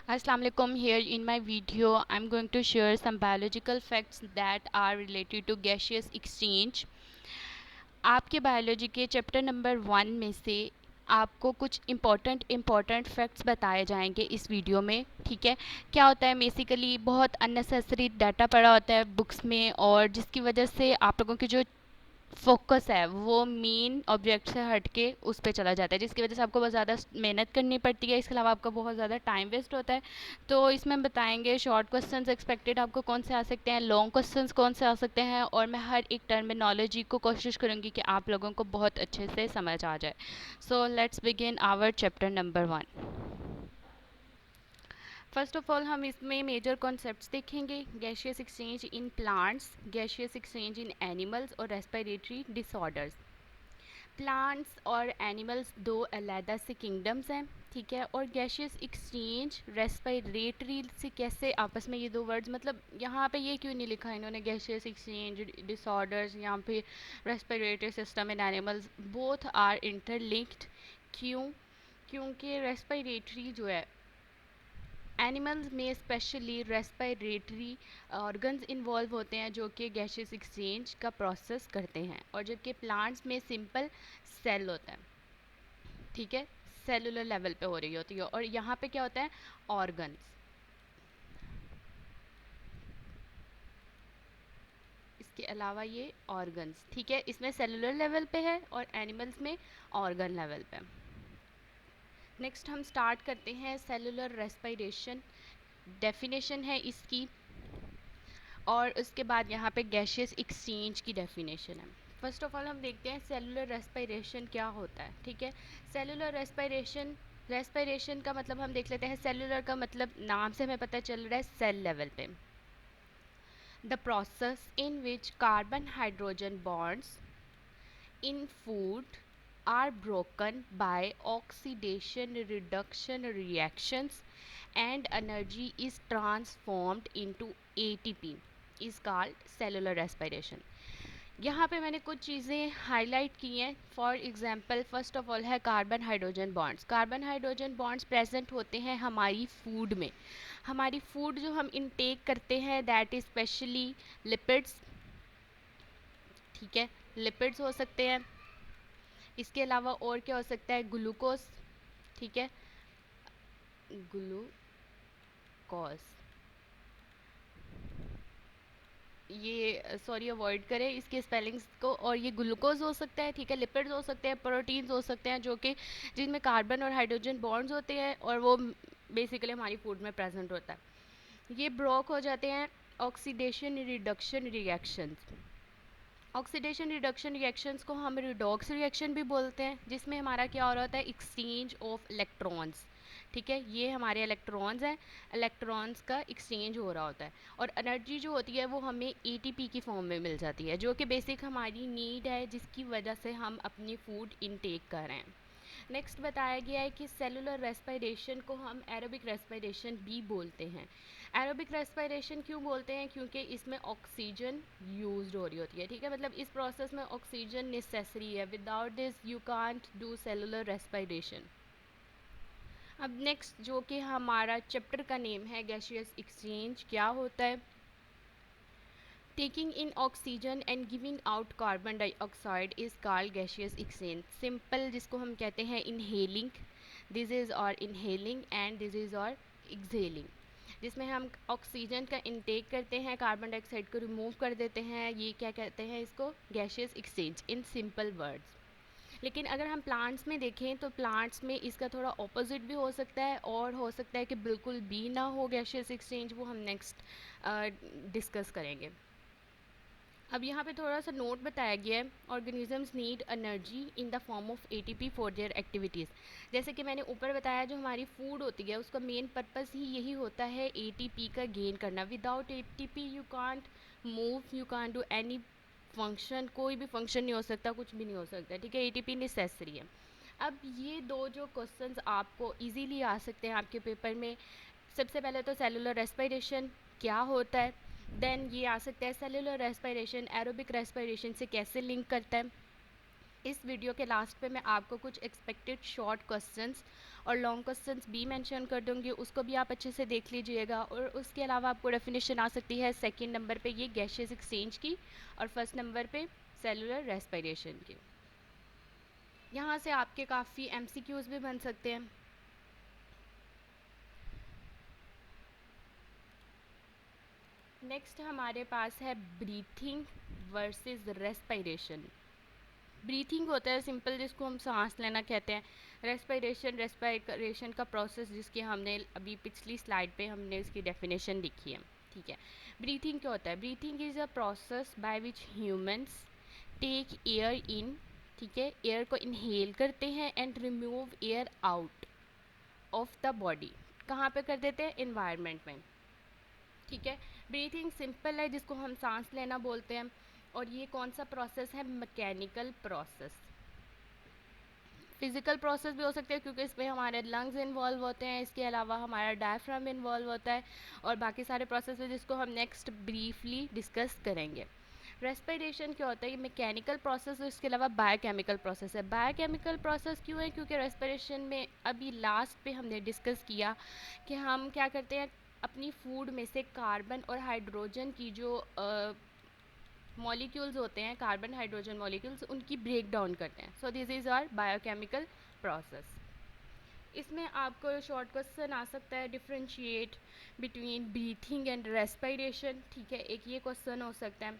Assalamu alaikum. Here in my video, I'm going to share some biological facts that are related to gaseous exchange. आपके biology के chapter number 1 में से आपको कुछ important facts बताए जाएंगे इस वीडियो में। ठीक है, क्या होता है बेसिकली बहुत अननेसेसरी डाटा पड़ा होता है बुक्स में, और जिसकी वजह से आप लोगों की जो फोकस है वो मेन ऑब्जेक्ट से हट के उस पर चला जाता है, जिसकी वजह से आपको बहुत ज़्यादा मेहनत करनी पड़ती है। इसके अलावा आपका बहुत ज़्यादा टाइम वेस्ट होता है। तो इसमें हम बताएंगे शॉर्ट क्वेश्चंस एक्सपेक्टेड आपको कौन से आ सकते हैं, लॉन्ग क्वेश्चंस कौन से आ सकते हैं, और मैं हर एक टर्मिनोलॉजी को कोशिश करूँगी कि आप लोगों को बहुत अच्छे से समझ आ जाए। So let's begin our chapter number 1। First of all हम इसमें मेजर कॉन्सेप्ट्स देखेंगे। Gaseous exchange in plants, gaseous exchange in animals और रेस्पिरेटरी डिसऑर्डर्स। प्लांट्स और एनिमल्स दो अलहदा से किंगडम्स हैं, ठीक है। और गैशियस एक्सचेंज रेस्पिरेटरी से कैसे आपस में ये दो वर्ड्स, मतलब यहाँ पे ये क्यों नहीं लिखा इन्होंने गैशियस एक्सचेंज डिसऑर्डर्स, यहाँ पे respiratory system in animals, both are interlinked. क्यों? क्योंकि रेस्पिरेटरी जो है एनिमल्स में स्पेशली रेस्पिरेटरी ऑर्गन्स इन्वॉल्व होते हैं जो कि गैशियस एक्सचेंज का प्रोसेस करते हैं, और जबकि प्लांट्स में सिंपल सेल होता है, ठीक है, सेलुलर लेवल पे हो रही होती है। और यहाँ पे क्या होता है, ऑर्गन्स। इसके अलावा ये ऑर्गन्स, ठीक है, इसमें सेलुलर लेवल पे है और एनिमल्स में ऑर्गन लेवल पे। नेक्स्ट हम स्टार्ट करते हैं सेलुलर रेस्पिरेशन, डेफिनेशन है इसकी, और उसके बाद यहाँ पे गैशियस एक्सचेंज की डेफिनेशन है। फर्स्ट ऑफ ऑल हम देखते हैं सेलुलर रेस्पिरेशन क्या होता है, ठीक है। सेलुलर रेस्पिरेशन, रेस्पिरेशन का मतलब हम देख लेते हैं। सेलुलर का मतलब नाम से हमें पता चल रहा है सेल लेवल पे। The process in which carbon hydrogen bonds in food are broken by oxidation reduction reactions and energy is transformed into ATP is called cellular respiration. यहाँ पे मैंने कुछ चीज़ें हाईलाइट की हैं। For example first of all है carbon hydrogen bonds. Carbon hydrogen bonds present होते हैं हमारी फूड में। हमारी फूड जो हम इनटेक करते हैं दैट इज स्पेशली लिपिड्स, ठीक है, लिपिड्स हो सकते हैं। इसके अलावा और क्या हो सकता है, ग्लूकोज, ठीक है, ग्लूकोज, ये सॉरी अवॉइड करें इसके स्पेलिंग्स को। और ये ग्लूकोज हो सकता है, ठीक है, लिपिड्स हो सकते हैं, प्रोटीन्स हो सकते हैं, जो कि जिनमें कार्बन और हाइड्रोजन बॉन्ड्स होते हैं, और वो बेसिकली हमारी फूड में प्रेजेंट होता है। ये ब्रोक हो जाते हैं oxidation reduction reactions. Oxidation reduction reactions को हम रिडॉक्स रिएक्शन भी बोलते हैं, जिसमें हमारा क्या हो रहा होता है, एक्सचेंज ऑफ इलेक्ट्रॉन्स, ठीक है, ये हमारे इलेक्ट्रॉन्स हैं, इलेक्ट्रॉन्स का एक्सचेंज हो रहा होता है। और एनर्जी जो होती है वो हमें एटीपी की फॉर्म में मिल जाती है, जो कि बेसिक हमारी नीड है, जिसकी वजह से हम अपनी फूड इनटेक कर रहे हैं। नेक्स्ट बताया गया है कि सेलुलर रेस्पिरेशन को हम एरोबिक रेस्पिरेशन भी बोलते हैं। एरोबिक रेस्पिरेशन क्यों बोलते हैं? क्योंकि इसमें ऑक्सीजन यूज हो रही होती है, ठीक है, मतलब इस प्रोसेस में ऑक्सीजन नेसेसरी है। Without this you can't do cellular respiration. अब नेक्स्ट जो कि हमारा चैप्टर का नेम है गैसियस एक्सचेंज, क्या होता है? Taking in oxygen and giving out carbon dioxide is called gaseous exchange. Simple जिसको हम कहते हैं इनहेलिंग, दिस इज़ और इनहेलिंग एंड दिस इज़ और एक्सहेलिंग, जिसमें हम ऑक्सीजन का इंटेक करते हैं, कार्बन डाइऑक्साइड को रिमूव कर देते हैं। ये क्या कहते हैं इसको? Gaseous exchange in simple words. लेकिन अगर हम प्लांट्स में देखें तो प्लांट्स में इसका थोड़ा ऑपोजिट भी हो सकता है, और हो सकता है कि बिल्कुल भी ना हो गैसियस एक्सचेंज, वो हम नेक्स्ट डिस्कस करेंगे। अब यहाँ पे थोड़ा सा नोट बताया गया है, organisms need energy in the form of ATP for their activities. जैसे कि मैंने ऊपर बताया, जो हमारी फूड होती है उसका मेन पर्पस ही यही होता है एटीपी का गेन करना। Without ATP you can't move, you can't do any function, कोई भी फंक्शन नहीं हो सकता, कुछ भी नहीं हो सकता, ठीक है, एटीपी नेसेसरी है। अब ये दो जो क्वेश्चंस आपको इजीली आ सकते हैं आपके पेपर में, सबसे पहले तो सेलुलर रेस्पिरेशन क्या होता है, देन ये आ सकता है सेलुलर रेस्पिरेशन एरोबिक रेस्पिरेशन से कैसे लिंक करता है। इस वीडियो के लास्ट पे मैं आपको कुछ एक्सपेक्टेड शॉर्ट क्वेश्चंस और लॉन्ग क्वेश्चंस भी मेंशन कर दूंगी, उसको भी आप अच्छे से देख लीजिएगा। और उसके अलावा आपको डेफिनेशन आ सकती है सेकंड नंबर पे ये गैशियस एक्सचेंज की और फर्स्ट नंबर पे सेलुलर रेस्पिरेशन की। यहाँ से आपके काफ़ी एमसीक्यूज़ भी बन सकते हैं। नेक्स्ट हमारे पास है ब्रीथिंग वर्सेस रेस्पिरेशन। ब्रीथिंग होता है सिंपल, जिसको हम सांस लेना कहते हैं। रेस्पिरेशन का प्रोसेस, जिसकी हमने अभी पिछली स्लाइड पे हमने इसकी डेफिनेशन लिखी है, ठीक है। ब्रीथिंग क्या होता है? Breathing is a process by which humans take air in, ठीक है, एयर को इनहेल करते हैं and remove air out of the body. कहाँ पे कर देते हैं? इन्वायरमेंट में, ठीक है। ब्रीथिंग सिंपल है, जिसको हम सांस लेना बोलते हैं। और ये कौन सा प्रोसेस है? Mechanical process. फिजिकल प्रोसेस भी हो सकते हैं क्योंकि इसमें हमारे लंग्स इन्वॉल्व होते हैं, इसके अलावा हमारा डायफ्राम इन्वॉल्व होता है और बाकी सारे प्रोसेस है जिसको हम नेक्स्ट ब्रीफली डिस्कस करेंगे। रेस्पिरेशन क्या होता है? ये मैकेनिकल प्रोसेस है, इसके अलावा बायोकेमिकल प्रोसेस है। बायोकेमिकल प्रोसेस क्यों है? क्योंकि रेस्पिरेशन में अभी लास्ट पे हमने डिस्कस किया कि हम क्या करते हैं, अपनी फूड में से कार्बन और हाइड्रोजन की जो मॉलिक्यूल्स होते हैं, कार्बन हाइड्रोजन मॉलिक्यूल्स, उनकी ब्रेक डाउन करते हैं। So this is our biochemical process. इसमें आपको शॉर्ट क्वेश्चन आ सकता है, differentiate between breathing and respiration, ठीक है, एक ये क्वेश्चन हो सकता है।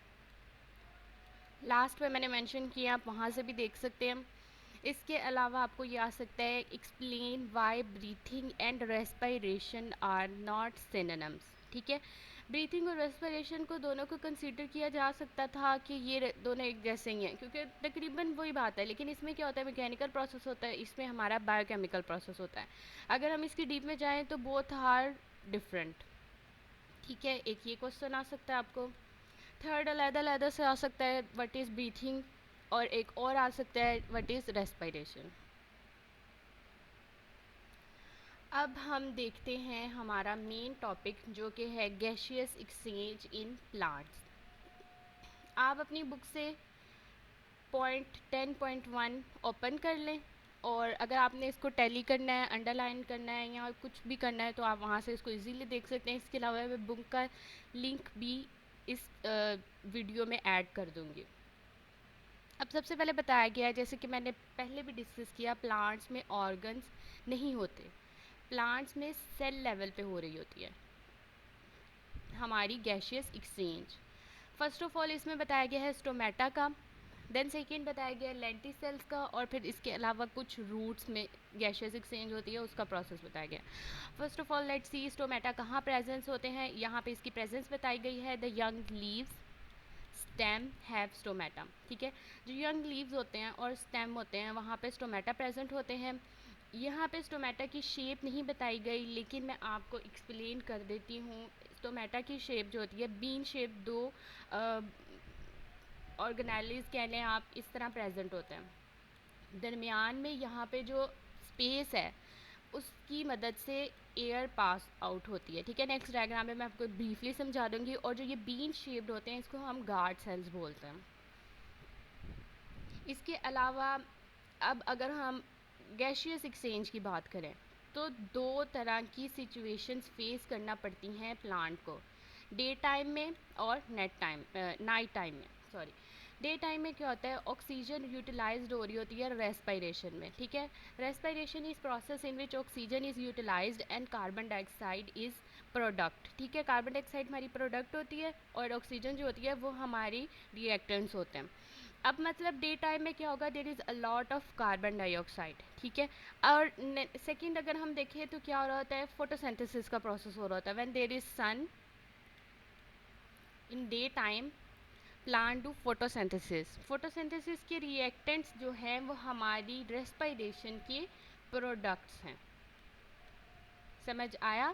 लास्ट में मैंने मेंशन किया, आप वहाँ से भी देख सकते हैं। इसके अलावा आपको ये आ सकता है, explain why breathing and respiration are not synonyms, ठीक है। ब्रीथिंग और रेस्पिरेशन को दोनों को कंसीडर किया जा सकता था कि ये दोनों एक जैसे ही हैं, क्योंकि तकरीबन वही बात है। लेकिन इसमें क्या होता है? मैकेनिकल प्रोसेस होता है, इसमें हमारा बायोकेमिकल प्रोसेस होता है। अगर हम इसकी डीप में जाएँ तो बोथ आर डिफरेंट, ठीक है। एक ये क्वेश्चन आ सकता है आपको। थर्ड अलग-अलग से आ सकता है, व्हाट इज़ ब्रीथिंग, और एक और आ सकता है, व्हाट इज़ रेस्पिरेशन। अब हम देखते हैं हमारा मेन टॉपिक, जो कि है गैशियस एक्सचेंज इन प्लांट्स। आप अपनी बुक से पॉइंट 10.1 ओपन कर लें, और अगर आपने इसको टैली करना है, अंडरलाइन करना है या कुछ भी करना है तो आप वहाँ से इसको इजीली देख सकते हैं। इसके अलावा मैं बुक का लिंक भी इस वीडियो में ऐड कर दूँगी। अब सबसे पहले बताया गया है, जैसे कि मैंने पहले भी डिस्कस किया, प्लांट्स में ऑर्गन्स नहीं होते, प्लांट्स में सेल लेवल पे हो रही होती है हमारी gaseous exchange. First of all इसमें बताया गया है स्टोमेटा का, देन सेकेंड बताया गया है लेंटिसेल्स का, और फिर इसके अलावा कुछ रूट्स में गैशियस एक्सचेंज होती है, उसका प्रोसेस बताया गया। First of all let's see stomata कहाँ प्रेजेंस होते हैं। यहाँ पे इसकी प्रेजेंस बताई गई है, the young leaves stem have stomata, ठीक है। जो यंग लीव्स होते हैं और स्टेम होते हैं, वहाँ पे स्टोमेटा प्रेजेंट होते हैं। यहाँ पे स्टोमेटा की शेप नहीं बताई गई, लेकिन मैं आपको एक्सप्लेन कर देती हूँ। स्टोमेटा की शेप जो होती है, बीन शेप, दो ऑर्गेनेलिज कह लें आप, इस तरह प्रेजेंट होते हैं। दरमियान में यहाँ पे जो स्पेस है, उसकी मदद से एयर पास आउट होती है, ठीक है। नेक्स्ट डायग्राम में मैं आपको ब्रीफली समझा दूंगी। और जो ये बीन शेप्ड होते हैं, इसको हम गार्ड सेल्स बोलते हैं। इसके अलावा अब अगर हम गैशियस एक्सचेंज की बात करें, तो दो तरह की सिचुएशंस फेस करना पड़ती हैं प्लांट को, डे टाइम में और नाइट टाइम में, सॉरी। डे टाइम में क्या होता है, ऑक्सीजन यूटिलाइज्ड हो रही होती है रेस्पिरेशन में, ठीक है। Respiration is process in which oxygen is utilised and carbon dioxide is product, ठीक है। कार्बन डाइऑक्साइड हमारी प्रोडक्ट होती है और ऑक्सीजन जो होती है वो हमारी रिएक्टेंट्स होते हैं। अब मतलब डे टाइम में क्या होगा, there is a lot of carbon dioxide, ठीक है। और सेकंड अगर हम देखें तो क्या हो रहा होता है, फोटोसिंथेसिस का प्रोसेस हो रहा होता है। When there is sun in day time, plant do photosynthesis. Photosynthesis के रिएक्टेंट्स जो हैं वो हमारी रेस्पिरेशन के प्रोडक्ट्स हैं। समझ आया?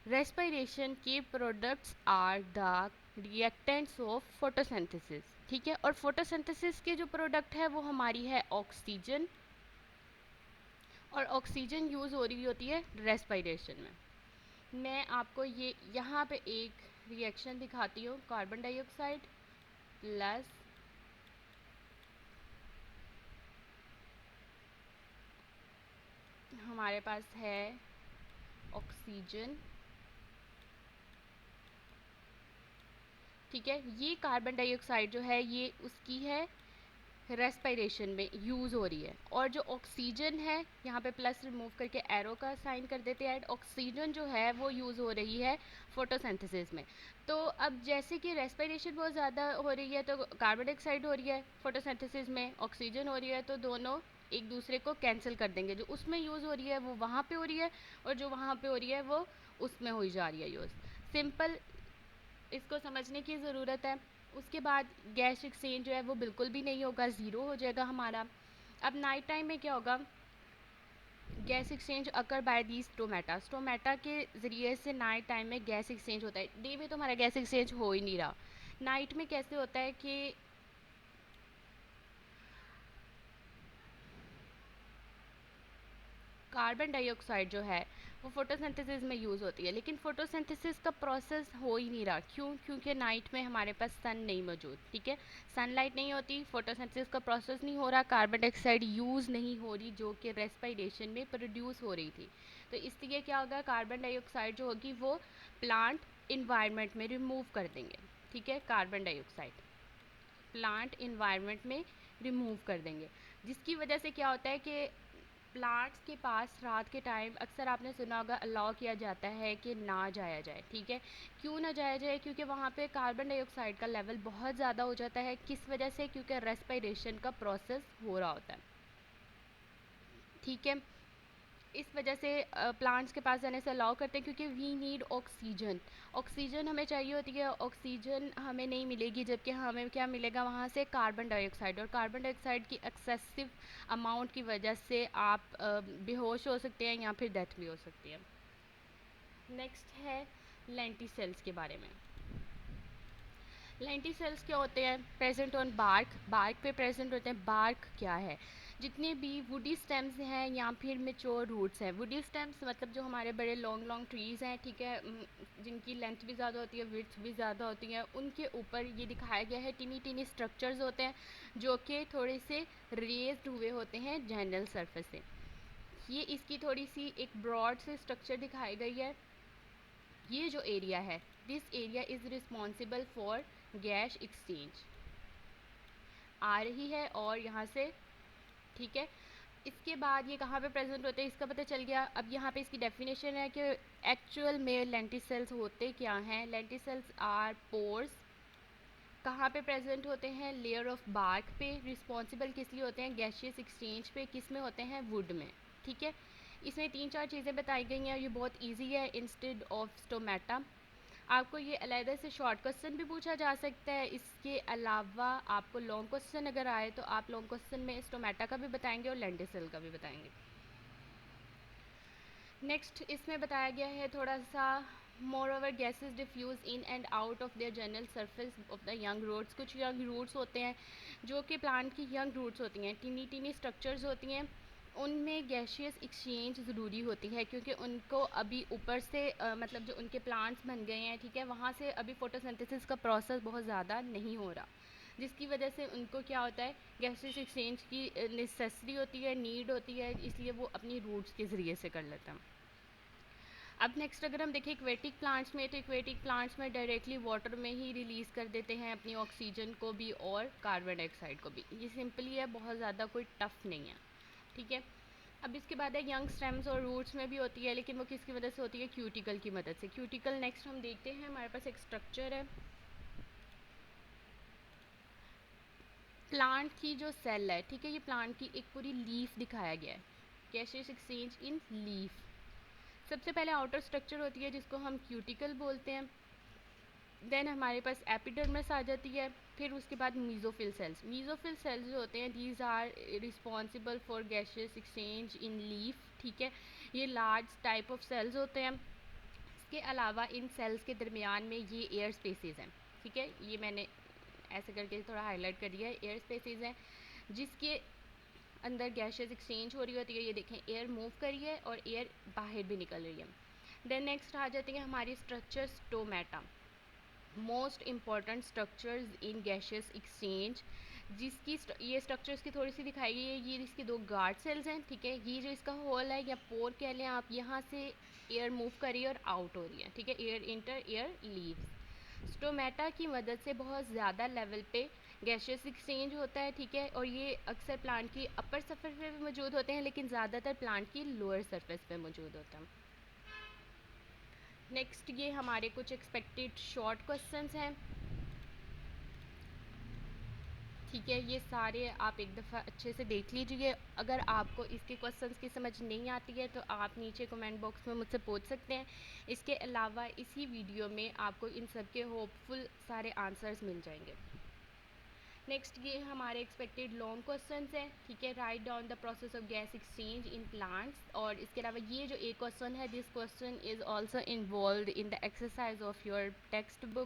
रेस्पिरेशन के products are the reactants of photosynthesis, ठीक है। और फोटोसिंथेसिस के जो प्रोडक्ट है वो हमारी है ऑक्सीजन, और ऑक्सीजन यूज़ हो रही होती है रेस्पिरेशन में। मैं आपको ये यहाँ पे एक रिएक्शन दिखाती हूँ, कार्बन डाइऑक्साइड प्लस हमारे पास है ऑक्सीजन, ठीक है। ये कार्बन डाइऑक्साइड जो है ये उसकी है रेस्पिरेशन में यूज़ हो रही है, और जो ऑक्सीजन है यहाँ पे प्लस रिमूव करके एरो का साइन कर देते हैं, ऑक्सीजन जो है वो यूज़ हो रही है फोटोसिंथेसिस में। तो अब जैसे कि रेस्पिरेशन बहुत ज़्यादा हो रही है तो कार्बन डाइऑक्साइड हो रही है, फोटोसिंथेसिस में ऑक्सीजन हो रही है, तो दोनों एक दूसरे को कैंसिल कर देंगे। जो उसमें यूज़ हो रही है वो वहाँ पे हो रही है, और जो वहाँ पे हो रही है वो उसमें हो जा रही है यूज़। सिंपल इसको समझने की ज़रूरत है। उसके बाद गैस एक्सचेंज जो है वो बिल्कुल भी नहीं होगा, ज़ीरो हो जाएगा हमारा। अब नाइट टाइम में क्या होगा, gas exchange occur by the stomata, stomata के ज़रिए से नाइट टाइम में गैस एक्सचेंज होता है। डे में तो हमारा गैस एक्सचेंज हो ही नहीं रहा। नाइट में कैसे होता है कि कार्बन डाइऑक्साइड जो है वो फोटोसिंथेसिस में यूज़ होती है, लेकिन फोटोसिंथेसिस का प्रोसेस हो ही नहीं रहा। क्यों? क्योंकि नाइट में हमारे पास सन नहीं मौजूद, ठीक है। सनलाइट नहीं होती, फोटोसिंथेसिस का प्रोसेस नहीं हो रहा, कार्बन डाइऑक्साइड यूज़ नहीं हो रही जो कि रेस्पिरेशन में प्रोड्यूस हो रही थी। तो इसलिए क्या होगा, कार्बन डाइऑक्साइड जो होगी वो प्लांट इन्वायरमेंट में रिमूव कर देंगे, ठीक है। कार्बन डाइऑक्साइड प्लांट इन्वायरमेंट में रिमूव कर देंगे, जिसकी वजह से क्या होता है कि प्लांट्स के पास रात के टाइम अक्सर आपने सुना होगा अलाउ किया जाता है कि ना जाया जाए, ठीक है। क्यों ना जाया जाए? क्योंकि वहाँ पे कार्बन डाइऑक्साइड का लेवल बहुत ज़्यादा हो जाता है। किस वजह से? क्योंकि रेस्पिरेशन का प्रोसेस हो रहा होता है, ठीक है। इस वजह से प्लांट्स के पास जाने से अलाउ करते हैं, क्योंकि वी नीड ऑक्सीजन। ऑक्सीजन हमें चाहिए होती है, ऑक्सीजन हमें नहीं मिलेगी, जबकि हमें क्या मिलेगा वहाँ से, कार्बन डाइऑक्साइड। और कार्बन डाइऑक्साइड की एक्सेसिव अमाउंट की वजह से आप बेहोश हो सकते हैं या फिर डेथ भी हो सकती है। नेक्स्ट है लेंटिसेल्स के बारे में। लेंटिसेल्स क्या होते हैं? प्रेजेंट ऑन बार्क, बार्क पे प्रेजेंट होते हैं। बार्क क्या है? जितने भी वुडी स्टेम्स हैं या फिर मेच्योर रूट्स हैं। वुडी स्टेम्स मतलब जो हमारे बड़े लॉन्ग लॉन्ग ट्रीज़ हैं, ठीक है, जिनकी लेंथ भी ज़्यादा होती है, विड्थ भी ज़्यादा होती है, उनके ऊपर ये दिखाया गया है टिनी टिनी स्ट्रक्चर्स होते हैं जो कि थोड़े से रेज्ड हुए होते हैं जनरल सरफेस से। ये इसकी थोड़ी सी एक ब्रॉड से स्ट्रक्चर दिखाई गई है। ये जो एरिया है, this area is responsible for gas exchange आ रही है और यहाँ से, ठीक है। इसके बाद ये कहाँ पे प्रेजेंट होते हैं इसका पता चल गया। अब यहाँ पे इसकी डेफिनेशन है कि एक्चुअल में लेंटिसेल्स होते क्या हैं। लेंटिसेल्स आर पोर्स, कहाँ पे प्रेजेंट होते हैं, लेयर ऑफ बार्क पे। रिस्पॉन्सिबल किस लिए होते हैं, गैशियस एक्सचेंज पे। किस में होते हैं, वुड में, ठीक है। इसमें 3-4 चीज़ें बताई गई हैं, ये बहुत ईजी है इंस्टेड ऑफ स्टोमेटा। आपको ये अलहदा से शॉर्ट क्वेश्चन भी पूछा जा सकता है। इसके अलावा आपको लॉन्ग क्वेश्चन अगर आए तो आप लॉन्ग क्वेश्चन में स्टोमेटा का भी बताएंगे और लेंटिसेल का भी बताएंगे। नेक्स्ट इसमें बताया गया है थोड़ा सा, moreover gases diffuse in and out of their general surface of the young roots. कुछ यंग रूट्स होते हैं जो कि प्लांट की यंग रूट्स होती हैं, टीनी टीनी स्ट्रक्चर्स होती हैं, उनमें गैशियस एक्सचेंज ज़रूरी होती है, क्योंकि उनको अभी ऊपर से मतलब जो उनके प्लांट्स बन गए हैं, ठीक है, वहाँ से अभी फोटोसिंथेसिस का प्रोसेस बहुत ज़्यादा नहीं हो रहा, जिसकी वजह से उनको क्या होता है, गैशियस एक्सचेंज की नेसेसरी होती है, नीड होती है, इसलिए वो अपनी रूट्स के ज़रिए से कर लेते हैं। अब नेक्स्ट अगर हम देखें इक्वेटिक प्लांट्स में, तो इक्वेटिक प्लांट्स में डायरेक्टली वाटर में ही रिलीज़ कर देते हैं अपनी ऑक्सीजन को भी और कार्बन डाइऑक्साइड को भी। ये सिंपली है, बहुत ज़्यादा कोई टफ नहीं है, ठीक है। अब इसके बाद है यंग स्टेम्स और रूट्स में भी होती है, लेकिन वो किसकी मदद से होती है, क्यूटिकल की मदद से। क्यूटिकल नेक्स्ट हम देखते हैं, हमारे पास एक स्ट्रक्चर है। प्लांट की जो सेल है, ठीक है, ये प्लांट की एक पूरी लीफ दिखाया गया है, गैसियस एक्सचेंज इन लीफ। सबसे पहले आउटर स्ट्रक्चर होती है जिसको हम क्यूटिकल बोलते हैं। देन हमारे पास एपिडर्मिस आ जाती है। फिर उसके बाद मीज़ोफिल सेल्स। मीज़ोफिल सेल्स जो होते हैं, these are responsible for gaseous exchange in leaf, ठीक है। ये लार्ज टाइप ऑफ सेल्स होते हैं। इसके अलावा इन सेल्स के दरमियान में ये एयर स्पेसेस हैं, ठीक है, ये मैंने ऐसे करके थोड़ा हाईलाइट कर दिया है, एयर स्पेसेस हैं जिसके अंदर गैसियस एक्सचेंज हो रही होती है। ये देखें, एयर मूव करी है और एयर बाहर भी निकल रही है। देन नेक्स्ट आ जाती है हमारी structure stomata, most important structures in gaseous exchange. जिसकी ये स्ट्रक्चर इसकी थोड़ी सी दिखाई गई है, ये इसके 2 गार्ड सेल्स हैं, ठीक है। ये जो इसका होल है या पोर कह लें आप, यहाँ से एयर मूव कर रही है और आउट हो रही है, ठीक है। Air inter, air leaves. Stomata की मदद से बहुत ज़्यादा लेवल पे गैशियस एक्सचेंज होता है, ठीक है। और ये अक्सर प्लांट की अपर सरफेस पे भी मौजूद होते हैं, लेकिन ज़्यादातर प्लांट की लोअर सरफेस पे मौजूद होता है। नेक्स्ट ये हमारे कुछ एक्सपेक्टेड शॉर्ट क्वेश्चंस हैं, ठीक है। ये सारे आप एक दफ़ा अच्छे से देख लीजिए। अगर आपको इसके क्वेश्चंस की समझ नहीं आती है तो आप नीचे कमेंट बॉक्स में मुझसे पूछ सकते हैं। इसके अलावा इसी वीडियो में आपको इन सब के होपफुल सारे आंसर्स मिल जाएंगे। नेक्स्ट ये हमारे एक्सपेक्टेड लॉन्ग क्वेश्चंस हैं, ठीक है। Write down the process of gas exchange in plants. और इसके अलावा ये जो एक क्वेश्चन है, this question is also involve in the exercise of your text book.